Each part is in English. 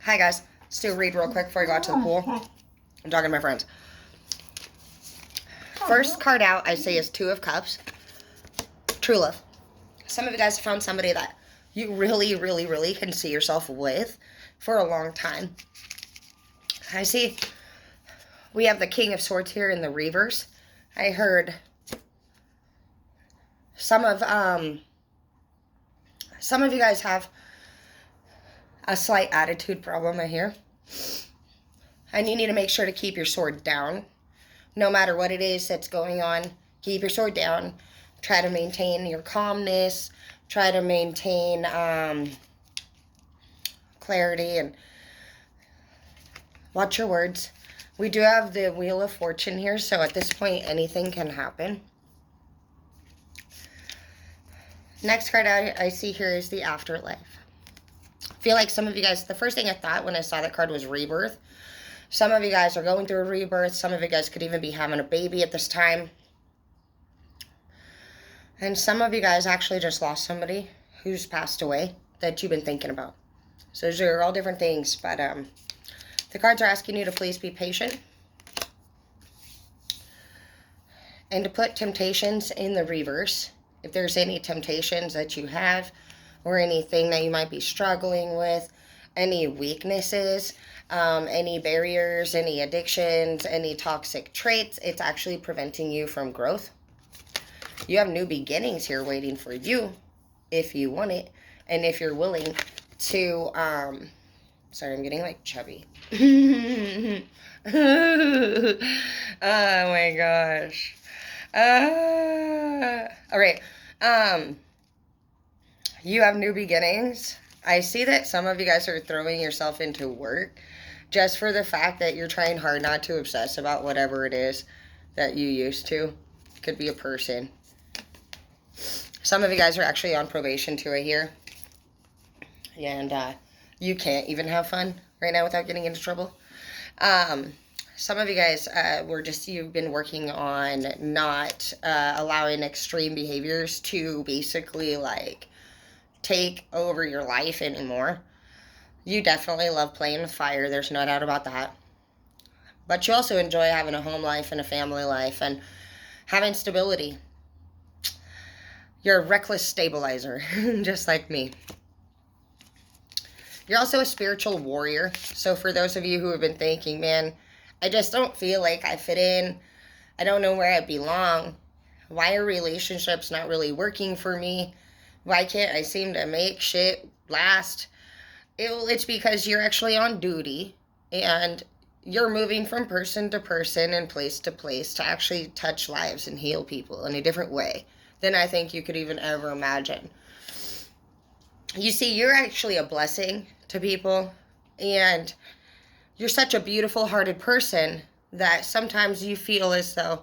Hi guys, let's do a read real quick before I go out to the pool. I'm talking to my friends. First card out I see is Two of Cups. True love. Some of you guys have found somebody that you really, really, really can see yourself with for a long time. I see we have the King of Swords here in the reverse. I heard some of you guys have a slight attitude problem, I hear. And you need to make sure to keep your sword down. No matter what it is that's going on, keep your sword down. Try to maintain your calmness. Try to maintain clarity and watch your words. We do have the Wheel of Fortune here, so at this point, anything can happen. Next card I see here is the Afterlife. I feel like some of you guys, the first thing I thought when I saw that card was rebirth. Some of you guys are going through a rebirth. Some of you guys could even be having a baby at this time. And some of you guys actually just lost somebody who's passed away that you've been thinking about. So those are all different things. But the cards are asking you to please be patient. And to put temptations in the reverse. If there's any temptations that you have, or anything that you might be struggling with, any weaknesses, any barriers, any addictions, any toxic traits, it's actually preventing you from growth. You have new beginnings here waiting for you, if you want it, and if you're willing to, sorry, I'm getting like chubby. Oh my gosh. All right. You have new beginnings. I see that some of you guys are throwing yourself into work just for the fact that you're trying hard not to obsess about whatever it is that you used to. It could be a person. Some of you guys are actually on probation too, I hear. And you can't even have fun right now without getting into trouble. Some of you guys you've been working on not allowing extreme behaviors to basically like take over your life anymore. You definitely love playing with fire. There's no doubt about that. But you also enjoy having a home life and a family life and having stability. You're a reckless stabilizer, just like me. You're also a spiritual warrior. So for those of you who have been thinking, man, I just don't feel like I fit in. I don't know where I belong. Why are relationships not really working for me? Why can't I seem to make shit last? It's because you're actually on duty and you're moving from person to person and place to place to actually touch lives and heal people in a different way than I think you could even ever imagine. You see, you're actually a blessing to people, and you're such a beautiful hearted person that sometimes you feel as though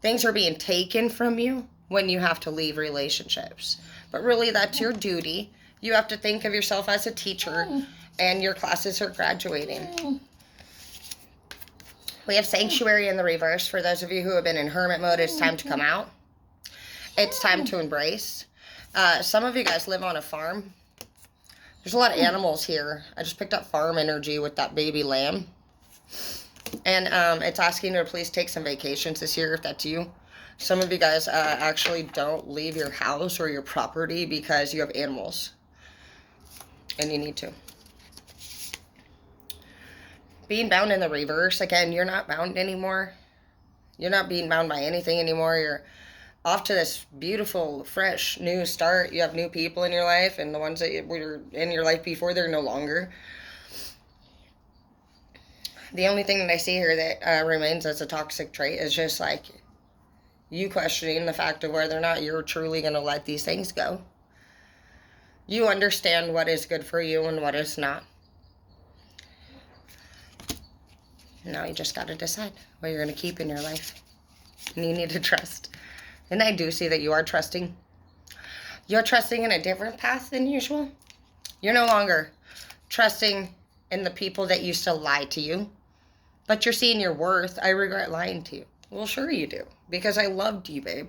things are being taken from you when you have to leave relationships. But really, that's your duty. You have to think of yourself as a teacher, and your classes are graduating. We have Sanctuary in the reverse. For those of you who have been in hermit mode, it's time to come out. It's time to embrace. Some of you guys live on a farm. There's a lot of animals here. I just picked up farm energy with that baby lamb. And it's asking you to please take some vacations this year if that's you. Some of you guys actually don't leave your house or your property because you have animals. And you need to. Being bound in the reverse, again, you're not bound anymore. You're not being bound by anything anymore. You're off to this beautiful, fresh, new start. You have new people in your life, and the ones that were in your life before, they're no longer. The only thing that I see here that remains as a toxic trait is just like you questioning the fact of whether or not you're truly going to let these things go. You understand what is good for you and what is not. Now you just got to decide what you're going to keep in your life. And you need to trust. And I do see that you are trusting. You're trusting in a different path than usual. You're no longer trusting in the people that used to lie to you. But you're seeing your worth. I regret lying to you. Well, sure you do. Because I loved you, babe.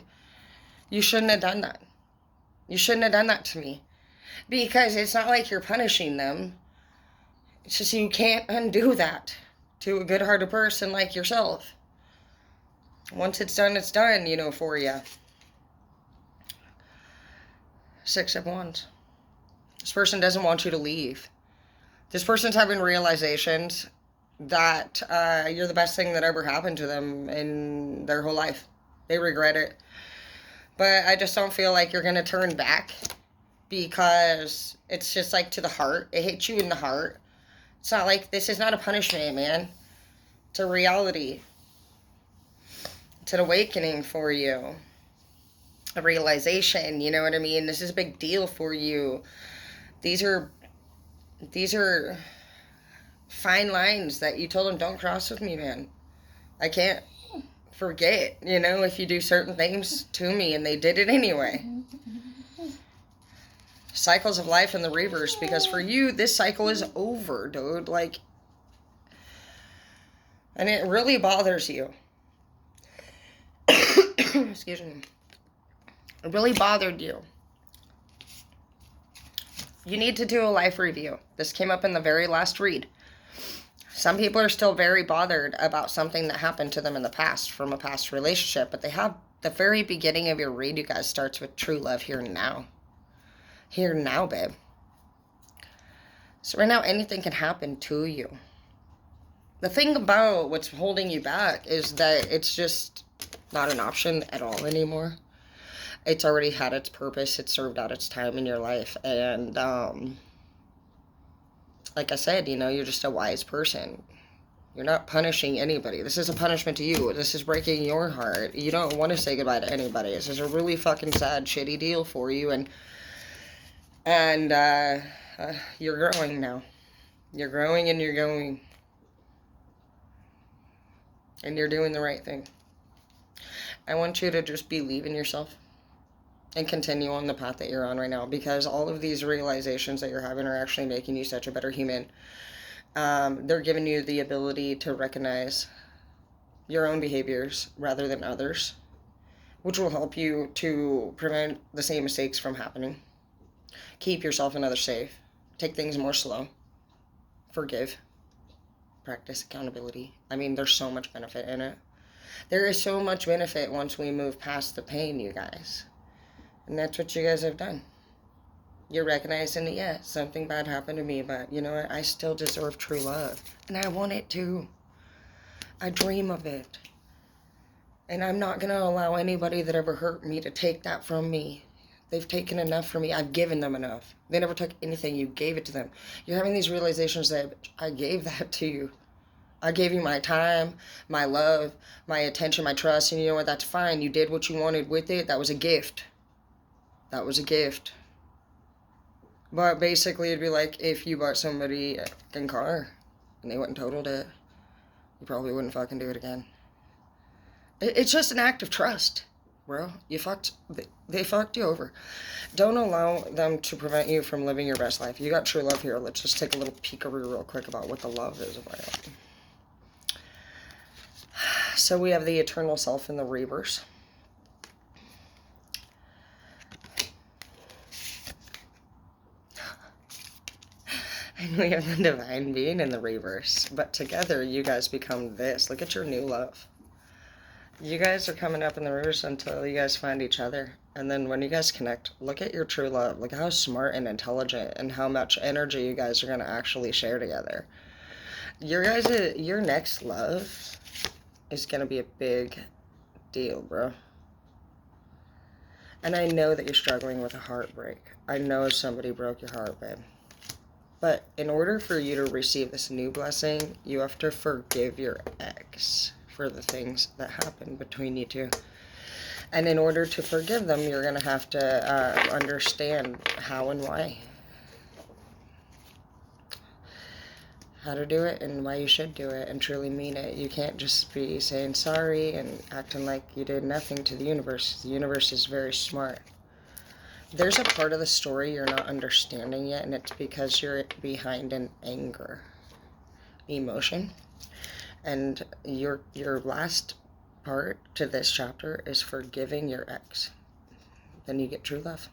You shouldn't have done that. You shouldn't have done that to me. Because it's not like you're punishing them. It's just you can't undo that to a good-hearted person like yourself. Once it's done, you know, for you. 6 of Wands. This person doesn't want you to leave. This person's having realizations that you're the best thing that ever happened to them in their whole life. They regret it. But I just don't feel like you're going to turn back, because it's just like to the heart. It hits you in the heart. It's not like, this is not a punishment, man. It's a reality. It's an awakening for you. A realization, you know what I mean? This is a big deal for you. These are fine lines that you told them, don't cross with me, man. I can't forget, you know, if you do certain things to me, and they did it anyway. Cycles of life in the reverse, because for you, this cycle is over, dude. Like, and it really bothers you. Excuse me. It really bothered you. You need to do a life review. This came up in the very last read. Some people are still very bothered about something that happened to them in the past, from a past relationship, but they have the very beginning of your read, you guys, starts with true love here and now. Here and now, babe. So right now, anything can happen to you. The thing about what's holding you back is that it's just not an option at all anymore. It's already had its purpose. It's served out its time in your life. And, like I said, you know, you're just a wise person. You're not punishing anybody. This is a punishment to you. This is breaking your heart. You don't want to say goodbye to anybody. This is a really fucking sad, shitty deal for you. And you're growing now. You're growing and you're going. And you're doing the right thing. I want you to just believe in yourself and continue on the path that you're on right now, because all of these realizations that you're having are actually making you such a better human. They're giving you the ability to recognize your own behaviors rather than others, which will help you to prevent the same mistakes from happening. Keep yourself and others safe. Take things more slow. Forgive. Practice accountability. I mean, there's so much benefit in it. There is so much benefit once we move past the pain, you guys. And that's what you guys have done. You're recognizing that, yeah, something bad happened to me, but you know what? I still deserve true love. And I want it too. I dream of it. And I'm not going to allow anybody that ever hurt me to take that from me. They've taken enough from me. I've given them enough. They never took anything. You gave it to them. You're having these realizations that I gave that to you. I gave you my time, my love, my attention, my trust. And you know what? That's fine. You did what you wanted with it. That was a gift. That was a gift. But basically, it'd be like if you bought somebody a fucking car and they went and totaled it. You probably wouldn't fucking do it again. It's just an act of trust, bro. They fucked you over. Don't allow them to prevent you from living your best life. You got true love here. Let's just take a little peekaroo real quick about what the love is about. So we have the eternal self in the reverse. And we have the divine being in the reverse. But together, you guys become this. Look at your new love. You guys are coming up in the reverse until you guys find each other. And then when you guys connect, look at your true love. Look how smart and intelligent and how much energy you guys are going to actually share together. Your next love is going to be a big deal, bro. And I know that you're struggling with a heartbreak. I know somebody broke your heart, babe. But in order for you to receive this new blessing, you have to forgive your ex for the things that happened between you two. And in order to forgive them, you're going to have to understand how and why. How to do it and why you should do it and truly mean it. You can't just be saying sorry and acting like you did nothing to the universe. The universe is very smart. There's a part of the story you're not understanding yet, and it's because you're behind in anger, emotion. And your last part to this chapter is forgiving your ex. Then you get true love.